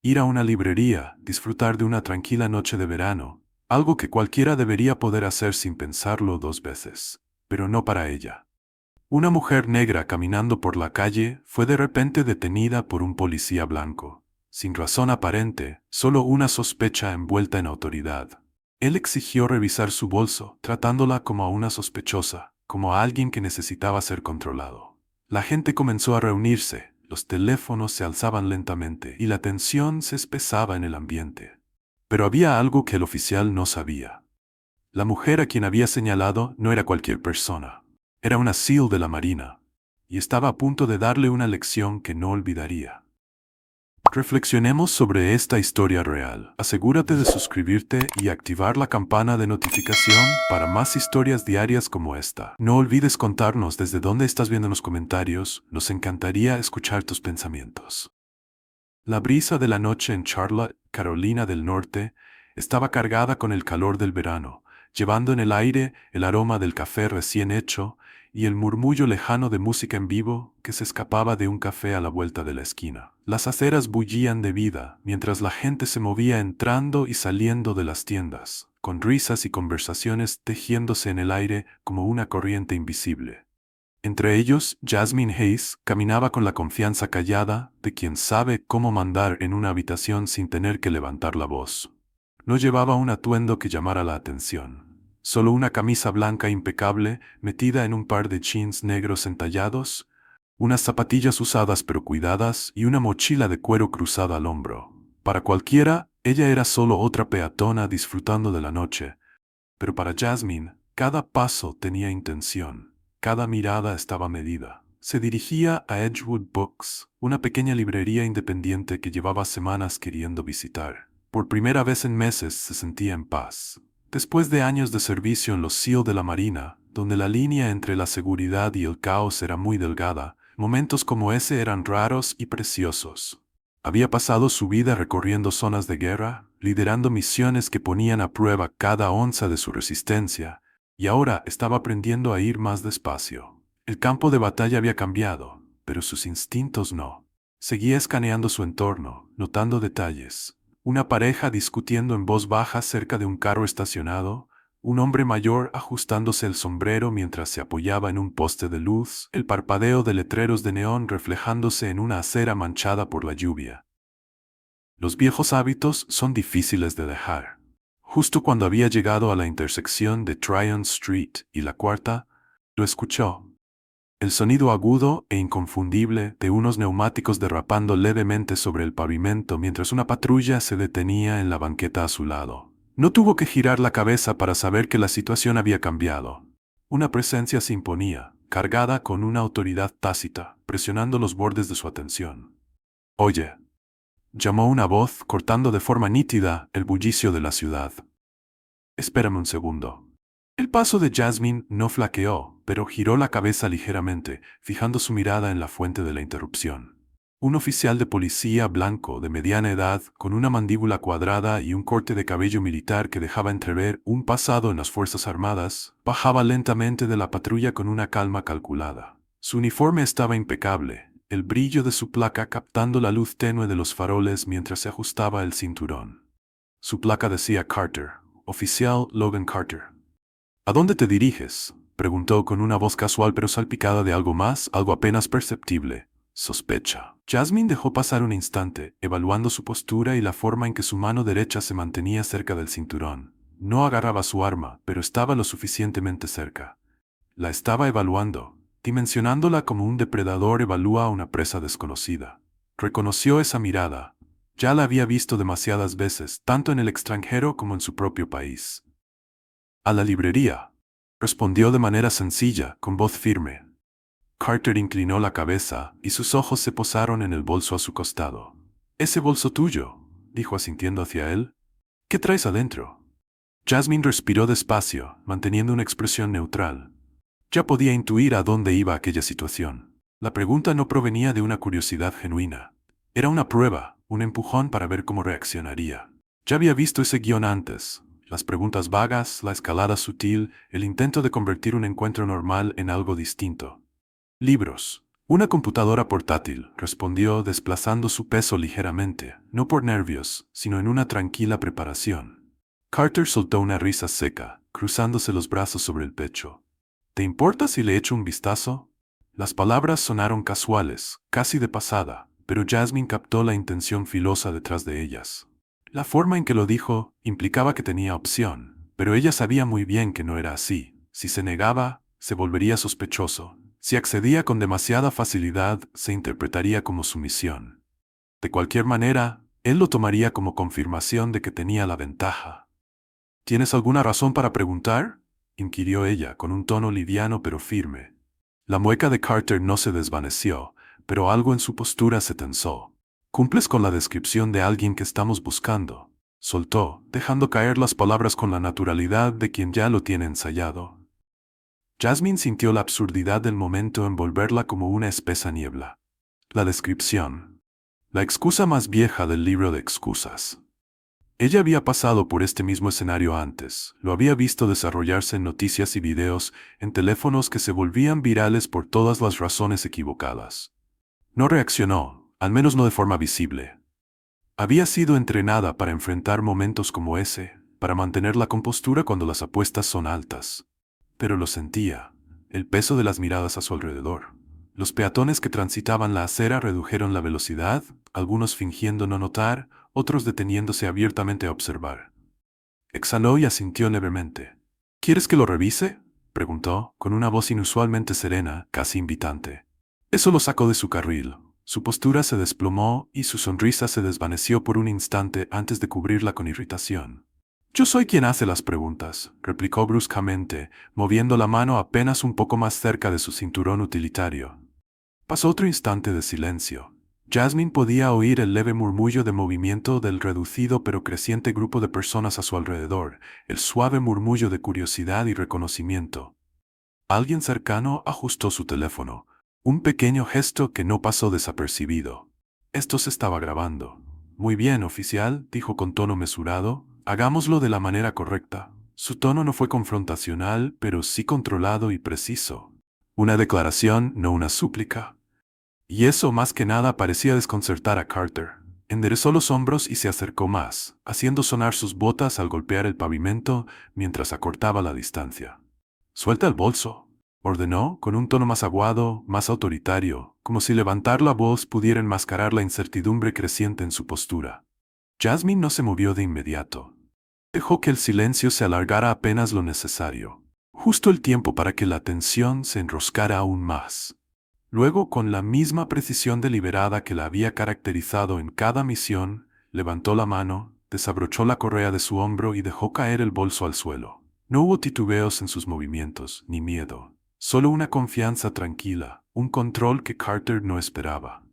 Ir a una librería, disfrutar de una tranquila noche de verano, algo que cualquiera debería poder hacer sin pensarlo dos veces, pero no para ella. Una mujer negra caminando por la calle fue de repente detenida por un policía blanco. Sin razón aparente, solo una sospecha envuelta en autoridad. Él exigió revisar su bolso, tratándola como a una sospechosa, como a alguien que necesitaba ser controlado. La gente comenzó a reunirse, los teléfonos se alzaban lentamente y la tensión se espesaba en el ambiente. Pero había algo que el oficial no sabía. La mujer a quien había señalado no era cualquier persona. Era una SEAL de la Marina, y estaba a punto de darle una lección que no olvidaría. Reflexionemos sobre esta historia real. Asegúrate de suscribirte y activar la campana de notificación para más historias diarias como esta. No olvides contarnos desde dónde estás viendo en los comentarios, nos encantaría escuchar tus pensamientos. La brisa de la noche en Charlotte, Carolina del Norte, estaba cargada con el calor del verano, llevando en el aire el aroma del café recién hecho y el murmullo lejano de música en vivo que se escapaba de un café a la vuelta de la esquina. Las aceras bullían de vida, mientras la gente se movía entrando y saliendo de las tiendas, con risas y conversaciones tejiéndose en el aire como una corriente invisible. Entre ellos, Jasmine Hayes caminaba con la confianza callada de quien sabe cómo mandar en una habitación sin tener que levantar la voz. No llevaba un atuendo que llamara la atención. Solo una camisa blanca impecable metida en un par de jeans negros entallados, unas zapatillas usadas pero cuidadas y una mochila de cuero cruzada al hombro. Para cualquiera, ella era solo otra peatona disfrutando de la noche, pero para Jasmine, cada paso tenía intención. Cada mirada estaba medida. Se dirigía a Edgewood Books, una pequeña librería independiente que llevaba semanas queriendo visitar. Por primera vez en meses se sentía en paz. Después de años de servicio en los SEAL de la Marina, donde la línea entre la seguridad y el caos era muy delgada, momentos como ese eran raros y preciosos. Había pasado su vida recorriendo zonas de guerra, liderando misiones que ponían a prueba cada onza de su resistencia, y ahora estaba aprendiendo a ir más despacio. El campo de batalla había cambiado, pero sus instintos no. Seguía escaneando su entorno, notando detalles. Una pareja discutiendo en voz baja cerca de un carro estacionado, un hombre mayor ajustándose el sombrero mientras se apoyaba en un poste de luz, el parpadeo de letreros de neón reflejándose en una acera manchada por la lluvia. Los viejos hábitos son difíciles de dejar. Justo cuando había llegado a la intersección de Tryon Street y la Cuarta, lo escuchó. El sonido agudo e inconfundible de unos neumáticos derrapando levemente sobre el pavimento mientras una patrulla se detenía en la banqueta a su lado. No tuvo que girar la cabeza para saber que la situación había cambiado. Una presencia se imponía, cargada con una autoridad tácita, presionando los bordes de su atención. «Oye», llamó una voz cortando de forma nítida el bullicio de la ciudad. «Espérame un segundo». El paso de Jasmine no flaqueó, pero giró la cabeza ligeramente, fijando su mirada en la fuente de la interrupción. Un oficial de policía blanco de mediana edad, con una mandíbula cuadrada y un corte de cabello militar que dejaba entrever un pasado en las Fuerzas Armadas, bajaba lentamente de la patrulla con una calma calculada. Su uniforme estaba impecable, el brillo de su placa captando la luz tenue de los faroles mientras se ajustaba el cinturón. Su placa decía Carter, oficial Logan Carter. «¿A dónde te diriges?», preguntó con una voz casual pero salpicada de algo más, algo apenas perceptible. Sospecha. Jasmine dejó pasar un instante, evaluando su postura y la forma en que su mano derecha se mantenía cerca del cinturón. No agarraba su arma, pero estaba lo suficientemente cerca. La estaba evaluando, dimensionándola como un depredador evalúa a una presa desconocida. Reconoció esa mirada. Ya la había visto demasiadas veces, tanto en el extranjero como en su propio país. «A la librería», respondió de manera sencilla, con voz firme. Carter inclinó la cabeza y sus ojos se posaron en el bolso a su costado. «¿Ese bolso tuyo?», dijo asintiendo hacia él. «¿Qué traes adentro?». Jasmine respiró despacio, manteniendo una expresión neutral. Ya podía intuir a dónde iba aquella situación. La pregunta no provenía de una curiosidad genuina. Era una prueba, un empujón para ver cómo reaccionaría. Ya había visto ese guión antes. Las preguntas vagas, la escalada sutil, el intento de convertir un encuentro normal en algo distinto. Libros, Una computadora portátil, respondió desplazando su peso ligeramente, no por nervios, sino en una tranquila preparación. Carter soltó una risa seca, cruzándose los brazos sobre el pecho. ¿Te importa si le echo un vistazo? Las palabras sonaron casuales, casi de pasada, pero Jasmine captó la intención filosa detrás de ellas. La forma en que lo dijo implicaba que tenía opción, pero ella sabía muy bien que no era así. Si se negaba, se volvería sospechoso. Si accedía con demasiada facilidad, se interpretaría como sumisión. De cualquier manera, él lo tomaría como confirmación de que tenía la ventaja. ¿Tienes alguna razón para preguntar?, inquirió ella, con un tono liviano pero firme. La mueca de Carter no se desvaneció, pero algo en su postura se tensó. «Cumples con la descripción de alguien que estamos buscando», soltó, dejando caer las palabras con la naturalidad de quien ya lo tiene ensayado. Jasmine sintió la absurdidad del momento envolverla como una espesa niebla. La descripción. La excusa más vieja del libro de excusas. Ella había pasado por este mismo escenario antes, lo había visto desarrollarse en noticias y videos, en teléfonos que se volvían virales por todas las razones equivocadas. No reaccionó, al menos no de forma visible. Había sido entrenada para enfrentar momentos como ese, para mantener la compostura cuando las apuestas son altas. Pero lo sentía, el peso de las miradas a su alrededor. Los peatones que transitaban la acera redujeron la velocidad, algunos fingiendo no notar, otros deteniéndose abiertamente a observar. Exhaló y asintió levemente. «¿Quieres que lo revise?», preguntó, con una voz inusualmente serena, casi invitante. Eso lo sacó de su carril. Su postura se desplomó y su sonrisa se desvaneció por un instante antes de cubrirla con irritación. «Yo soy quien hace las preguntas», replicó bruscamente, moviendo la mano apenas un poco más cerca de su cinturón utilitario. Pasó otro instante de silencio. Jasmine podía oír el leve murmullo de movimiento del reducido pero creciente grupo de personas a su alrededor, el suave murmullo de curiosidad y reconocimiento. Alguien cercano ajustó su teléfono, un pequeño gesto que no pasó desapercibido. Esto se estaba grabando. «Muy bien, oficial», dijo con tono mesurado, «hagámoslo de la manera correcta». Su tono no fue confrontacional, pero sí controlado y preciso. Una declaración, no una súplica. Y eso más que nada parecía desconcertar a Carter. Enderezó los hombros y se acercó más, haciendo sonar sus botas al golpear el pavimento mientras acortaba la distancia. «Suelta el bolso», ordenó, con un tono más agudo, más autoritario, como si levantar la voz pudiera enmascarar la incertidumbre creciente en su postura. Jasmine no se movió de inmediato. Dejó que el silencio se alargara apenas lo necesario, justo el tiempo para que la tensión se enroscara aún más. Luego, con la misma precisión deliberada que la había caracterizado en cada misión, levantó la mano, desabrochó la correa de su hombro y dejó caer el bolso al suelo. No hubo titubeos en sus movimientos, ni miedo. Solo una confianza tranquila, un control que Carter no esperaba.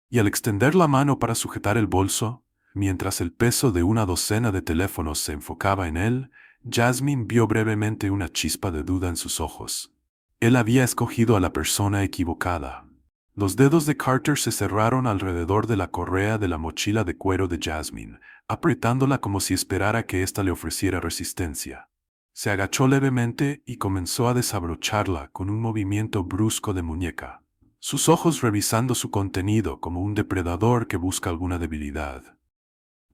Y al extender la mano para sujetar el bolso, mientras el peso de una docena de teléfonos se enfocaba en él, Jasmine vio brevemente una chispa de duda en sus ojos. Él había escogido a la persona equivocada. Los dedos de Carter se cerraron alrededor de la correa de la mochila de cuero de Jasmine, apretándola como si esperara que ésta le ofreciera resistencia. Se agachó levemente y comenzó a desabrocharla con un movimiento brusco de muñeca, sus ojos revisando su contenido como un depredador que busca alguna debilidad.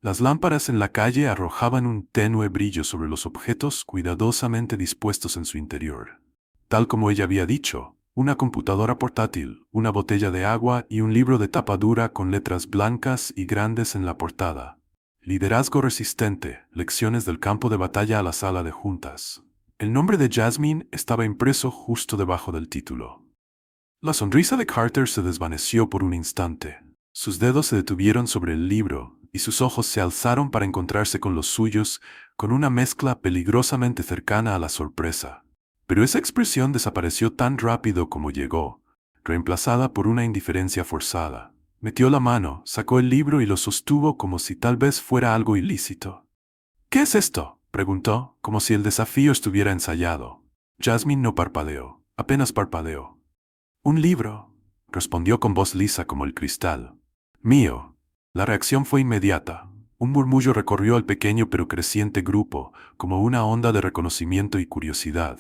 Las lámparas en la calle arrojaban un tenue brillo sobre los objetos cuidadosamente dispuestos en su interior. Tal como ella había dicho, una computadora portátil, una botella de agua y un libro de tapa dura con letras blancas y grandes en la portada. Liderazgo resistente, lecciones del campo de batalla a la sala de juntas. El nombre de Jasmine estaba impreso justo debajo del título. La sonrisa de Carter se desvaneció por un instante. Sus dedos se detuvieron sobre el libro y sus ojos se alzaron para encontrarse con los suyos, con una mezcla peligrosamente cercana a la sorpresa. Pero esa expresión desapareció tan rápido como llegó, reemplazada por una indiferencia forzada. Metió la mano, sacó el libro y lo sostuvo como si tal vez fuera algo ilícito. «¿Qué es esto?», preguntó, como si el desafío estuviera ensayado. Jasmine no parpadeó, apenas parpadeó. «Un libro», respondió con voz lisa como el cristal. «Mío». La reacción fue inmediata. Un murmullo recorrió al pequeño pero creciente grupo, como una onda de reconocimiento y curiosidad.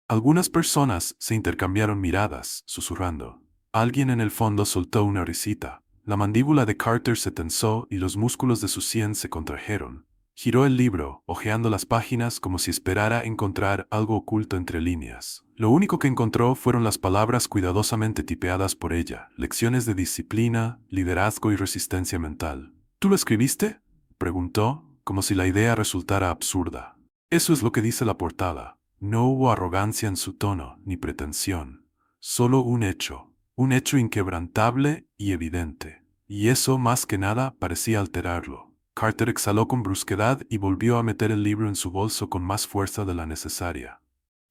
Algunas personas se intercambiaron miradas, susurrando. Alguien en el fondo soltó una risita. La mandíbula de Carter se tensó y los músculos de su sien se contrajeron. Giró el libro, hojeando las páginas como si esperara encontrar algo oculto entre líneas. Lo único que encontró fueron las palabras cuidadosamente tipeadas por ella, lecciones de disciplina, liderazgo y resistencia mental. ¿Tú lo escribiste?, preguntó, como si la idea resultara absurda. Eso es lo que dice la portada. No hubo arrogancia en su tono, ni pretensión. Solo un hecho inquebrantable y evidente. Y eso, más que nada, parecía alterarlo. Carter exhaló con brusquedad y volvió a meter el libro en su bolso con más fuerza de la necesaria.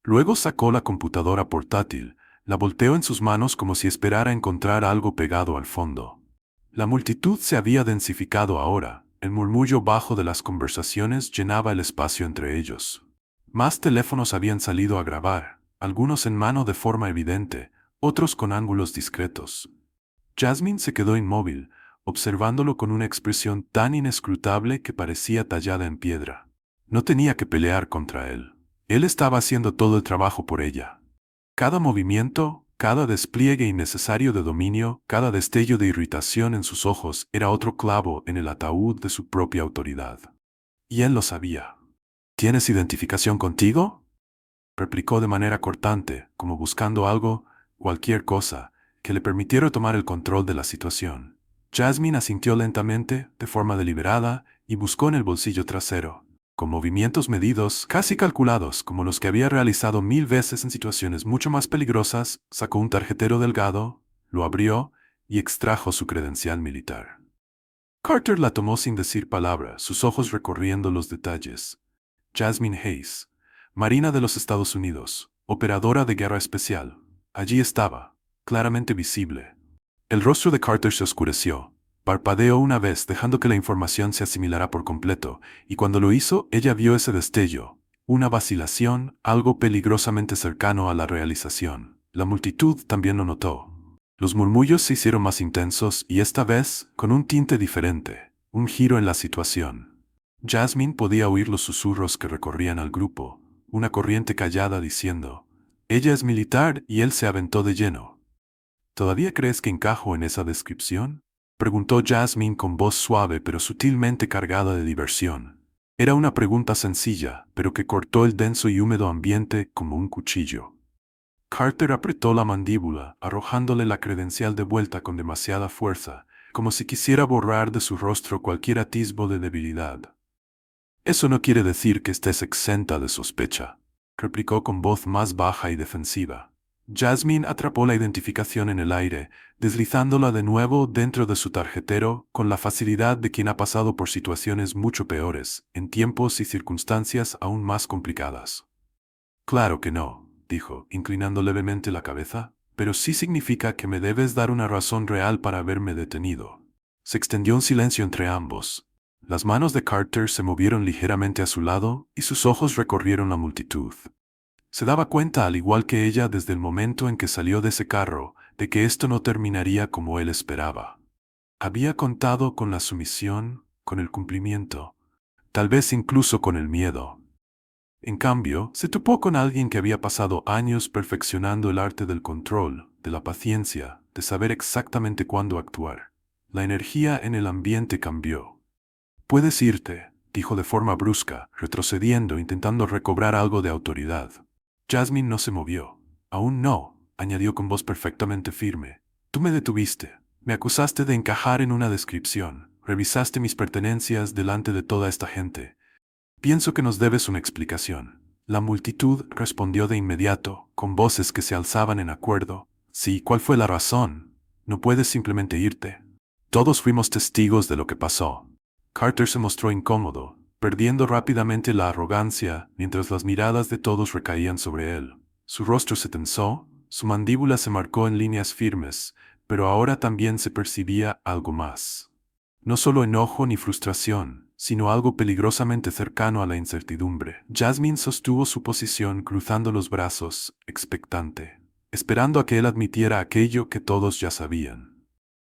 Luego sacó la computadora portátil, la volteó en sus manos como si esperara encontrar algo pegado al fondo. La multitud se había densificado ahora. El murmullo bajo de las conversaciones llenaba el espacio entre ellos. Más teléfonos habían salido a grabar, algunos en mano de forma evidente, otros con ángulos discretos. Jasmine se quedó inmóvil, observándolo con una expresión tan inescrutable que parecía tallada en piedra. No tenía que pelear contra él. Él estaba haciendo todo el trabajo por ella. Cada movimiento, cada despliegue innecesario de dominio, cada destello de irritación en sus ojos era otro clavo en el ataúd de su propia autoridad. Y él lo sabía. ¿Tienes identificación contigo?, replicó de manera cortante, como buscando algo, cualquier cosa, que le permitiera tomar el control de la situación. Jasmine asintió lentamente, de forma deliberada, y buscó en el bolsillo trasero. Con movimientos medidos, casi calculados, como los que había realizado 1000 veces en situaciones mucho más peligrosas, sacó un tarjetero delgado, lo abrió y extrajo su credencial militar. Carter la tomó sin decir palabra, sus ojos recorriendo los detalles. Jasmine Hayes, Marina de los Estados Unidos, operadora de guerra especial. Allí estaba, claramente visible. El rostro de Carter se oscureció. Parpadeó una vez dejando que la información se asimilara por completo, y cuando lo hizo, ella vio ese destello, una vacilación, algo peligrosamente cercano a la realización. La multitud también lo notó. Los murmullos se hicieron más intensos y esta vez, con un tinte diferente, un giro en la situación. Jasmine podía oír los susurros que recorrían al grupo, una corriente callada diciendo, «Ella es militar y él se aventó de lleno». «¿Todavía crees que encajo en esa descripción?», preguntó Jasmine con voz suave pero sutilmente cargada de diversión. Era una pregunta sencilla, pero que cortó el denso y húmedo ambiente como un cuchillo. Carter apretó la mandíbula, arrojándole la credencial de vuelta con demasiada fuerza, como si quisiera borrar de su rostro cualquier atisbo de debilidad. «Eso no quiere decir que estés exenta de sospecha», replicó con voz más baja y defensiva. Jasmine atrapó la identificación en el aire, deslizándola de nuevo dentro de su tarjetero con la facilidad de quien ha pasado por situaciones mucho peores, en tiempos y circunstancias aún más complicadas. «Claro que no», dijo, inclinando levemente la cabeza, «pero sí significa que me debes dar una razón real para haberme detenido». Se extendió un silencio entre ambos. Las manos de Carter se movieron ligeramente a su lado y sus ojos recorrieron la multitud. Se daba cuenta, al igual que ella desde el momento en que salió de ese carro, de que esto no terminaría como él esperaba. Había contado con la sumisión, con el cumplimiento, tal vez incluso con el miedo. En cambio, se topó con alguien que había pasado años perfeccionando el arte del control, de la paciencia, de saber exactamente cuándo actuar. La energía en el ambiente cambió. «Puedes irte», dijo de forma brusca, retrocediendo, intentando recobrar algo de autoridad. Jasmine no se movió. «Aún no», añadió con voz perfectamente firme. «Tú me detuviste. Me acusaste de encajar en una descripción. Revisaste mis pertenencias delante de toda esta gente. Pienso que nos debes una explicación». La multitud respondió de inmediato, con voces que se alzaban en acuerdo. «Sí, ¿cuál fue la razón? No puedes simplemente irte». Todos fuimos testigos de lo que pasó. Carter se mostró incómodo, perdiendo rápidamente la arrogancia mientras las miradas de todos recaían sobre él. Su rostro se tensó, su mandíbula se marcó en líneas firmes, pero ahora también se percibía algo más. No solo enojo ni frustración, sino algo peligrosamente cercano a la incertidumbre. Jasmine sostuvo su posición cruzando los brazos, expectante, esperando a que él admitiera aquello que todos ya sabían.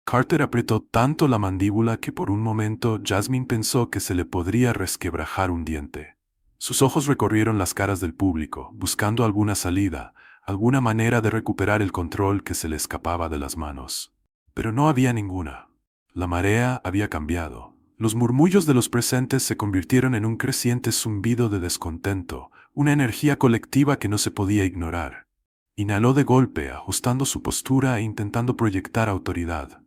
Carter apretó tanto la mandíbula que por un momento Jasmine pensó que se le podría resquebrajar un diente. Sus ojos recorrieron las caras del público, buscando alguna salida, alguna manera de recuperar el control que se le escapaba de las manos. Pero no había ninguna. La marea había cambiado. Los murmullos de los presentes se convirtieron en un creciente zumbido de descontento, una energía colectiva que no se podía ignorar. Inhaló de golpe, ajustando su postura e intentando proyectar autoridad.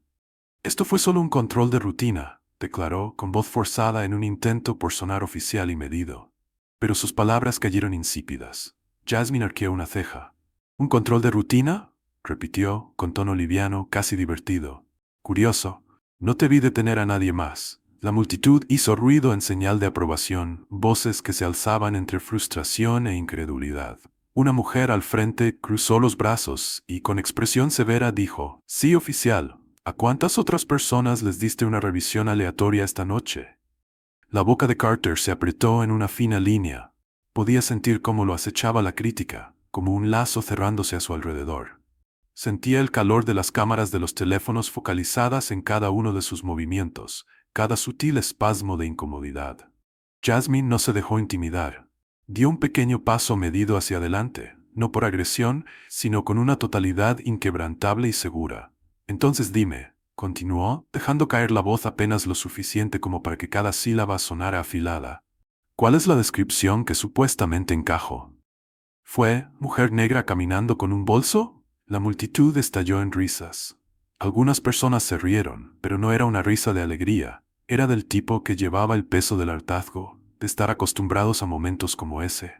Esto fue solo un control de rutina, declaró con voz forzada en un intento por sonar oficial y medido. Pero sus palabras cayeron insípidas. Jasmine arqueó una ceja. ¿Un control de rutina?, repitió, con tono liviano, casi divertido. Curioso. No te vi detener a nadie más. La multitud hizo ruido en señal de aprobación, voces que se alzaban entre frustración e incredulidad. Una mujer al frente cruzó los brazos y, con expresión severa, dijo: «Sí, oficial. ¿A cuántas otras personas les diste una revisión aleatoria esta noche?». La boca de Carter se apretó en una fina línea. Podía sentir cómo lo acechaba la crítica, como un lazo cerrándose a su alrededor. Sentía el calor de las cámaras de los teléfonos focalizadas en cada uno de sus movimientos, cada sutil espasmo de incomodidad. Jasmine no se dejó intimidar. Dio un pequeño paso medido hacia adelante, no por agresión, sino con una totalidad inquebrantable y segura. «Entonces dime», continuó, dejando caer la voz apenas lo suficiente como para que cada sílaba sonara afilada, «¿cuál es la descripción que supuestamente encajo?». «¿Fue mujer negra caminando con un bolso?». La multitud estalló en risas. Algunas personas se rieron, pero no era una risa de alegría. Era del tipo que llevaba el peso del hartazgo, de estar acostumbrados a momentos como ese.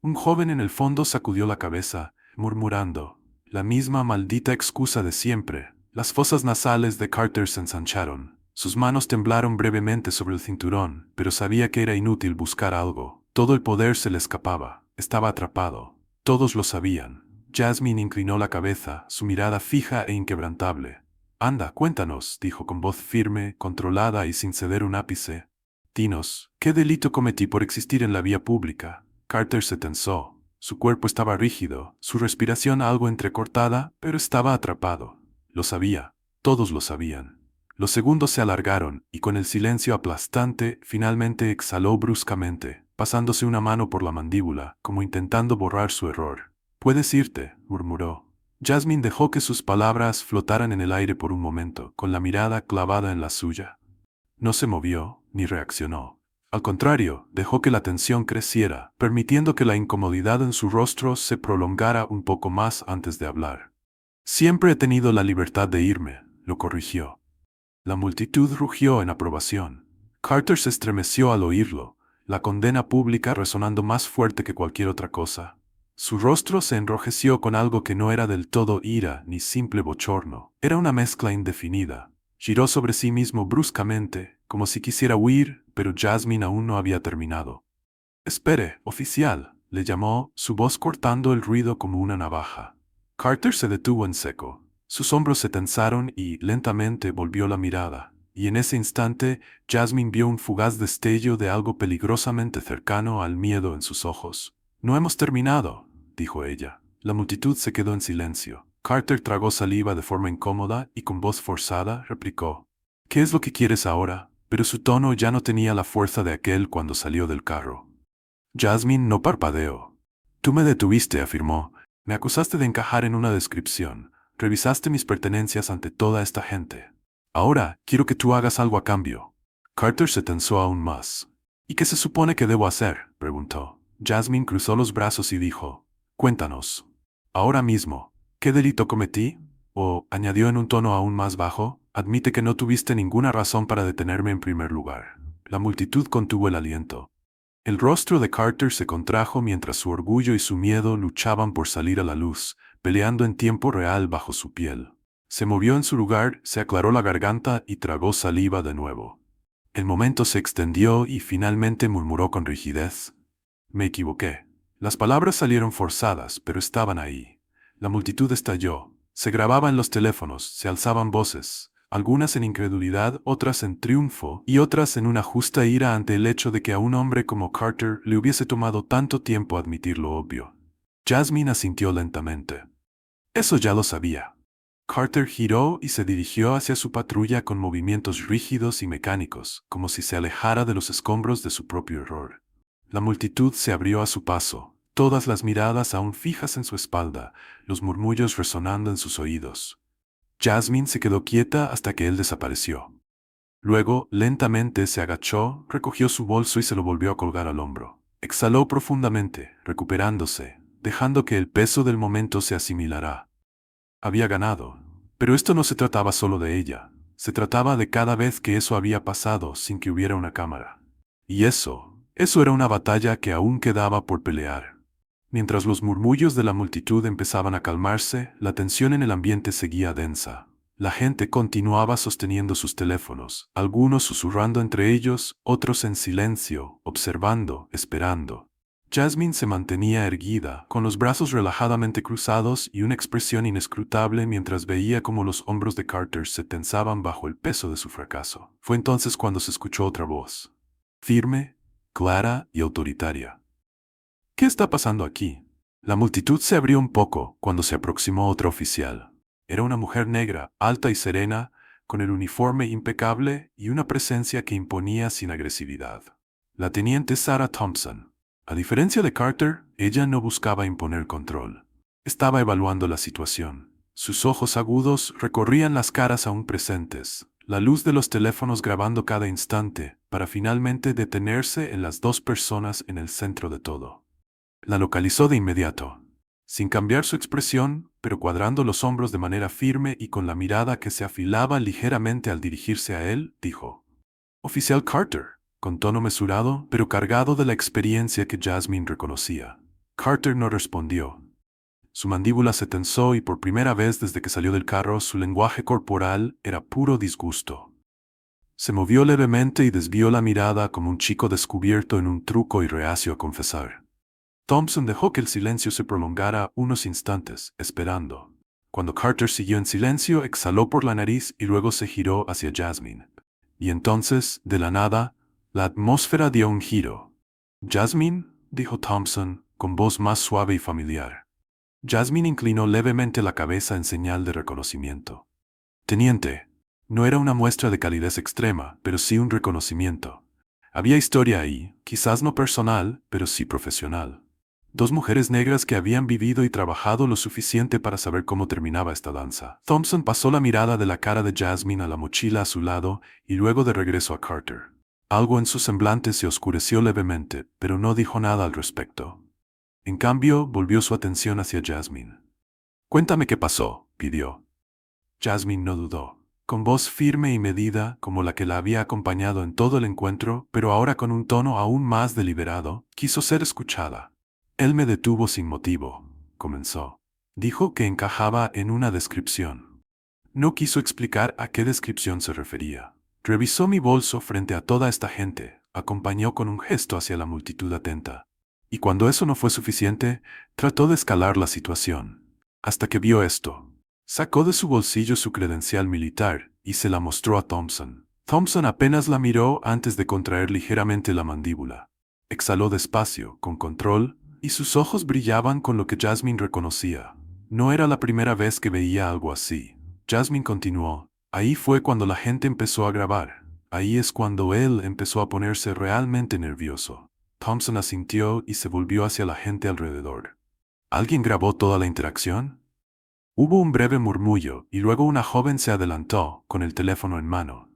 Un joven en el fondo sacudió la cabeza, murmurando: «La misma maldita excusa de siempre». Las fosas nasales de Carter se ensancharon. Sus manos temblaron brevemente sobre el cinturón, pero sabía que era inútil buscar algo. Todo el poder se le escapaba. Estaba atrapado. Todos lo sabían. Jasmine inclinó la cabeza, su mirada fija e inquebrantable. «Anda, cuéntanos», dijo con voz firme, controlada y sin ceder un ápice. «Dinos, ¿qué delito cometí por existir en la vía pública?». Carter se tensó. Su cuerpo estaba rígido, su respiración algo entrecortada, pero estaba atrapado. Lo sabía. Todos lo sabían. Los segundos se alargaron, y con el silencio aplastante, finalmente exhaló bruscamente, pasándose una mano por la mandíbula, como intentando borrar su error. «Puedes irte», murmuró. Jasmine dejó que sus palabras flotaran en el aire por un momento, con la mirada clavada en la suya. No se movió, ni reaccionó. Al contrario, dejó que la tensión creciera, permitiendo que la incomodidad en su rostro se prolongara un poco más antes de hablar. «Siempre he tenido la libertad de irme», lo corrigió. La multitud rugió en aprobación. Carter se estremeció al oírlo, la condena pública resonando más fuerte que cualquier otra cosa. Su rostro se enrojeció con algo que no era del todo ira ni simple bochorno. Era una mezcla indefinida. Giró sobre sí mismo bruscamente, como si quisiera huir, pero Jasmine aún no había terminado. «Espere, oficial», le llamó, su voz cortando el ruido como una navaja. Carter se detuvo en seco. Sus hombros se tensaron y, lentamente, volvió la mirada. Y en ese instante, Jasmine vio un fugaz destello de algo peligrosamente cercano al miedo en sus ojos. «No hemos terminado», dijo ella. La multitud se quedó en silencio. Carter tragó saliva de forma incómoda y con voz forzada replicó: «¿Qué es lo que quieres ahora?». Pero su tono ya no tenía la fuerza de aquel cuando salió del carro. Jasmine no parpadeó. «Tú me detuviste», afirmó. «Me acusaste de encajar en una descripción. Revisaste mis pertenencias ante toda esta gente. Ahora quiero que tú hagas algo a cambio». Carter se tensó aún más. «¿Y qué se supone que debo hacer?», preguntó. Jasmine cruzó los brazos y dijo: «Cuéntanos. Ahora mismo, ¿qué delito cometí?». O, añadió en un tono aún más bajo, «admite que no tuviste ninguna razón para detenerme en primer lugar». La multitud contuvo el aliento. El rostro de Carter se contrajo mientras su orgullo y su miedo luchaban por salir a la luz, peleando en tiempo real bajo su piel. Se movió en su lugar, se aclaró la garganta y tragó saliva de nuevo. El momento se extendió y finalmente murmuró con rigidez: «Me equivoqué». Las palabras salieron forzadas, pero estaban ahí. La multitud estalló. Se grababa en los teléfonos, se alzaban voces, algunas en incredulidad, otras en triunfo y otras en una justa ira ante el hecho de que a un hombre como Carter le hubiese tomado tanto tiempo admitir lo obvio. Jasmine asintió lentamente. «Eso ya lo sabía». Carter giró y se dirigió hacia su patrulla con movimientos rígidos y mecánicos, como si se alejara de los escombros de su propio error. La multitud se abrió a su paso. todas las miradas aún fijas en su espalda, los murmullos resonando en sus oídos. Jasmine se quedó quieta hasta que él desapareció. Luego, lentamente se agachó, recogió su bolso y se lo volvió a colgar al hombro. Exhaló profundamente, recuperándose, dejando que el peso del momento se asimilara. Había ganado, pero esto no se trataba solo de ella. Se trataba de cada vez que eso había pasado sin que hubiera una cámara. Y eso era una batalla que aún quedaba por pelear. Mientras los murmullos de la multitud empezaban a calmarse, la tensión en el ambiente seguía densa. La gente continuaba sosteniendo sus teléfonos, algunos susurrando entre ellos, otros en silencio, observando, esperando. Jasmine se mantenía erguida, con los brazos relajadamente cruzados y una expresión inescrutable mientras veía cómo los hombros de Carter se tensaban bajo el peso de su fracaso. Fue entonces cuando se escuchó otra voz, firme, clara y autoritaria. ¿Qué está pasando aquí? La multitud se abrió un poco cuando se aproximó otra oficial. Era una mujer negra, alta y serena, con el uniforme impecable y una presencia que imponía sin agresividad. La teniente Sarah Thompson. A diferencia de Carter, ella no buscaba imponer control. Estaba evaluando la situación. Sus ojos agudos recorrían las caras aún presentes, la luz de los teléfonos grabando cada instante, para finalmente detenerse en las dos personas en el centro de todo. La localizó de inmediato, sin cambiar su expresión, pero cuadrando los hombros de manera firme y con la mirada que se afilaba ligeramente al dirigirse a él, dijo: «Oficial Carter», con tono mesurado, pero cargado de la experiencia que Jasmine reconocía. Carter no respondió. Su mandíbula se tensó y por primera vez desde que salió del carro su lenguaje corporal era puro disgusto. Se movió levemente y desvió la mirada como un chico descubierto en un truco y reacio a confesar. Thompson dejó que el silencio se prolongara unos instantes, esperando. Cuando Carter siguió en silencio, exhaló por la nariz y luego se giró hacia Jasmine. Y entonces, de la nada, la atmósfera dio un giro. «Jasmine», dijo Thompson, con voz más suave y familiar. Jasmine inclinó levemente la cabeza en señal de reconocimiento. «Teniente». No era una muestra de calidez extrema, pero sí un reconocimiento. Había historia ahí, quizás no personal, pero sí profesional. Dos mujeres negras que habían vivido y trabajado lo suficiente para saber cómo terminaba esta danza. Thompson pasó la mirada de la cara de Jasmine a la mochila a su lado y luego de regreso a Carter. Algo en su semblante se oscureció levemente, pero no dijo nada al respecto. En cambio, volvió su atención hacia Jasmine. «Cuéntame qué pasó», pidió. Jasmine no dudó. Con voz firme y medida, como la que la había acompañado en todo el encuentro, pero ahora con un tono aún más deliberado, quiso ser escuchada. «Él me detuvo sin motivo», comenzó. Dijo que encajaba en una descripción. No quiso explicar a qué descripción se refería. Revisó mi bolso frente a toda esta gente, acompañó con un gesto hacia la multitud atenta. Y cuando eso no fue suficiente, trató de escalar la situación. Hasta que vio esto. Sacó de su bolsillo su credencial militar y se la mostró a Thompson. Thompson apenas la miró antes de contraer ligeramente la mandíbula. Exhaló despacio, con control, y sus ojos brillaban con lo que Jasmine reconocía. No era la primera vez que veía algo así. Jasmine continuó. Ahí fue cuando la gente empezó a grabar. Ahí es cuando él empezó a ponerse realmente nervioso. Thompson asintió y se volvió hacia la gente alrededor. ¿Alguien grabó toda la interacción? Hubo un breve murmullo y luego una joven se adelantó, con el teléfono en mano.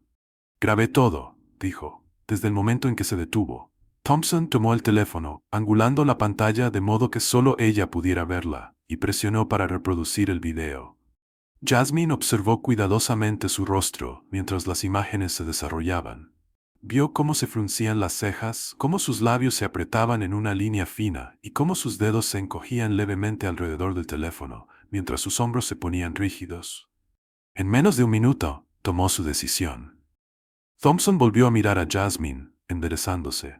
«Grabé todo», dijo, desde el momento en que se detuvo. Thompson tomó el teléfono, angulando la pantalla de modo que solo ella pudiera verla, y presionó para reproducir el video. Jasmine observó cuidadosamente su rostro mientras las imágenes se desarrollaban. Vio cómo se fruncían las cejas, cómo sus labios se apretaban en una línea fina y cómo sus dedos se encogían levemente alrededor del teléfono, mientras sus hombros se ponían rígidos. En menos de un minuto, tomó su decisión. Thompson volvió a mirar a Jasmine, enderezándose.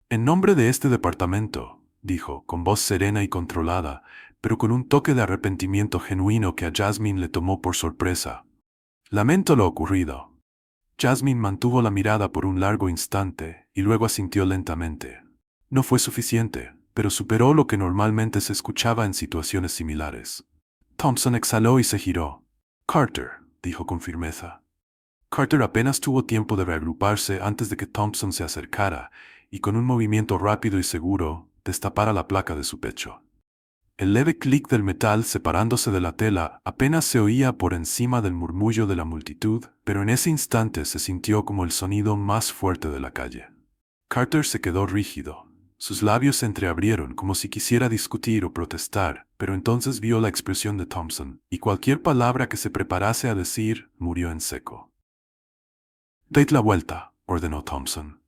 «En nombre de este departamento», dijo, con voz serena y controlada, pero con un toque de arrepentimiento genuino que a Jasmine le tomó por sorpresa. «Lamento lo ocurrido». Jasmine mantuvo la mirada por un largo instante y luego asintió lentamente. No fue suficiente, pero superó lo que normalmente se escuchaba en situaciones similares. Thompson exhaló y se giró. «Carter», dijo con firmeza. Carter apenas tuvo tiempo de reagruparse antes de que Thompson se acercara, y con un movimiento rápido y seguro, destapara la placa de su pecho. El leve clic del metal separándose de la tela apenas se oía por encima del murmullo de la multitud, pero en ese instante se sintió como el sonido más fuerte de la calle. Carter se quedó rígido. Sus labios se entreabrieron como si quisiera discutir o protestar, pero entonces vio la expresión de Thompson, y cualquier palabra que se preparase a decir murió en seco. «Date la vuelta», ordenó Thompson.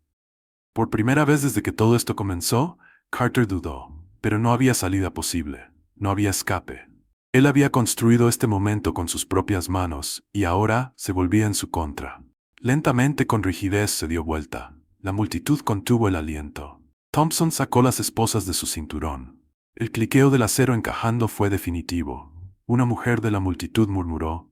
Por primera vez desde que todo esto comenzó, Carter dudó, pero no había salida posible, no había escape. Él había construido este momento con sus propias manos, y ahora se volvía en su contra. Lentamente, con rigidez, se dio vuelta. La multitud contuvo el aliento. Thompson sacó las esposas de su cinturón. El cliqueo del acero encajando fue definitivo. Una mujer de la multitud murmuró: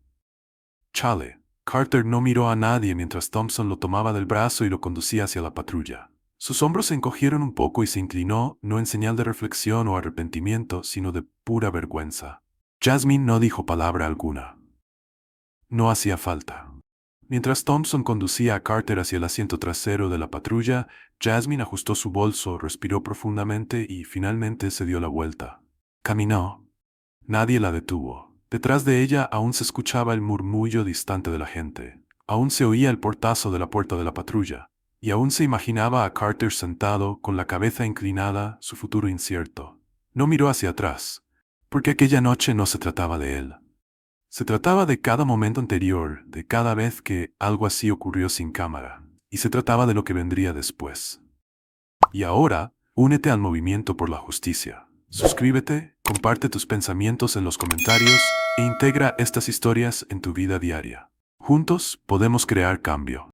«Chale». Carter no miró a nadie mientras Thompson lo tomaba del brazo y lo conducía hacia la patrulla. Sus hombros se encogieron un poco y se inclinó, no en señal de reflexión o arrepentimiento, sino de pura vergüenza. Jasmine no dijo palabra alguna. No hacía falta. Mientras Thompson conducía a Carter hacia el asiento trasero de la patrulla, Jasmine ajustó su bolso, respiró profundamente y finalmente se dio la vuelta. Caminó. Nadie la detuvo. Detrás de ella aún se escuchaba el murmullo distante de la gente. Aún se oía el portazo de la puerta de la patrulla. Y aún se imaginaba a Carter sentado, con la cabeza inclinada, su futuro incierto. No miró hacia atrás, porque aquella noche no se trataba de él. Se trataba de cada momento anterior, de cada vez que algo así ocurrió sin cámara, y se trataba de lo que vendría después. Y ahora, únete al movimiento por la justicia. Suscríbete, comparte tus pensamientos en los comentarios e integra estas historias en tu vida diaria. Juntos podemos crear cambio.